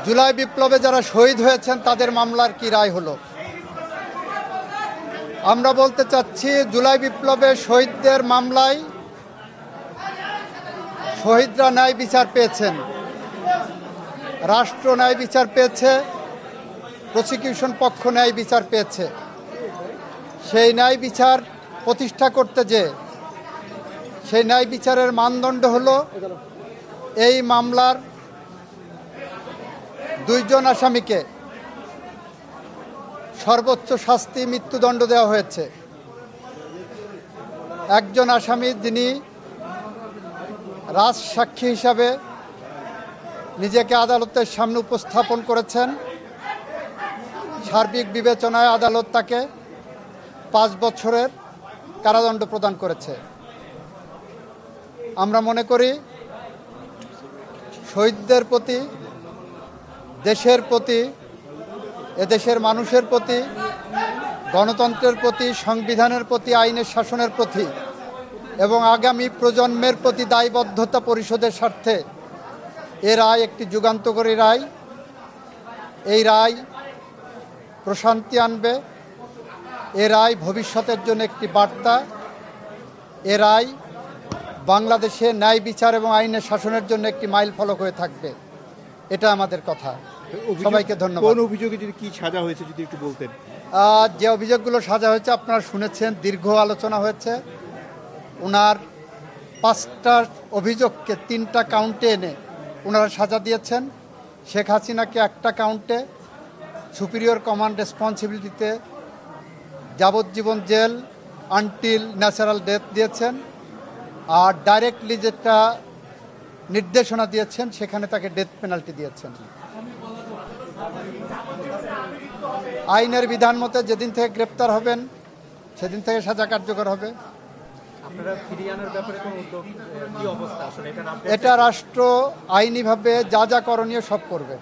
জুলাই বিপ্লবে যারা শহীদ হয়েছেন তাদের মামলার কি রায় হলো। আমরা বলতে চাচ্ছি, জুলাই বিপ্লবে শহীদদের মামলায় শহীদরা ন্যায় বিচার পেয়েছেন, রাষ্ট্র ন্যায় বিচার পেয়েছে, প্রসিকিউশন পক্ষ ন্যায় বিচার পেয়েছে। সেই ন্যায় বিচার প্রতিষ্ঠা করতে যে সেই ন্যায় বিচারের মানদণ্ড হলো এই মামলার 2 জন আসামিকে সর্বোচ্চ শাস্তি মৃত্যুদণ্ড দেওয়া হয়েছে। একজন আসামি যিনি রাজসাক্ষী হিসাবে নিজেকে আদালতের সামনে উপস্থাপন করেছেন, সার্বিক বিবেচনায় আদালত তাকে 5 বছরের কারাদণ্ড প্রদান করেছে। আমরা মনে করি শহীদদের প্রতি, দেশের প্রতি, এদেশের মানুষের প্রতি, গণতন্ত্রের প্রতি, সংবিধানের প্রতি, আইনের শাসনের প্রতি এবং আগামী প্রজন্মের প্রতি দায়বদ্ধতা পরিশোধের স্বার্থে এ রায় একটি যুগান্তকারী রায়। এই রায় প্রশান্তি আনবে, এ রায় ভবিষ্যতের জন্য একটি বার্তা, এ রায় বাংলাদেশে ন্যায় বিচার এবং আইনের শাসনের জন্য একটি মাইল ফলক হয়ে থাকবে। এটা আমাদের কথা। সবাইকে ধন্যবাদ। কোন অভিযোগে যদি কি সাজা হয়েছে যদি একটু বলতেন। যে অভিযোগগুলো সাজা হয়েছে আপনারা শুনেছেন, দীর্ঘ আলোচনা হয়েছে। ওনার 5টা অভিযোগকে 3টা কাউন্টে এনে ওনারা সাজা দিয়েছেন। শেখ হাসিনাকে একটা কাউন্টে সুপিরিয়র কমান্ড রেসপন্সিবিলিটিতে যাবজ্জীবন জেল আনটিল ন্যাচারাল ডেথ দিয়েছেন, আর ডাইরেক্টলি যেটা নির্দেশনা দিয়েছেন সেখানে তাকে ডেথ পেনাল্টি দিয়েছেন। আইনের বিধান মতে যেদিন থেকে গ্রেপ্তার হবেন সেদিন থেকে সাজা কার্যকর হবে। এটা রাষ্ট্র আইনিভাবে যা যা করণীয় সব করবে।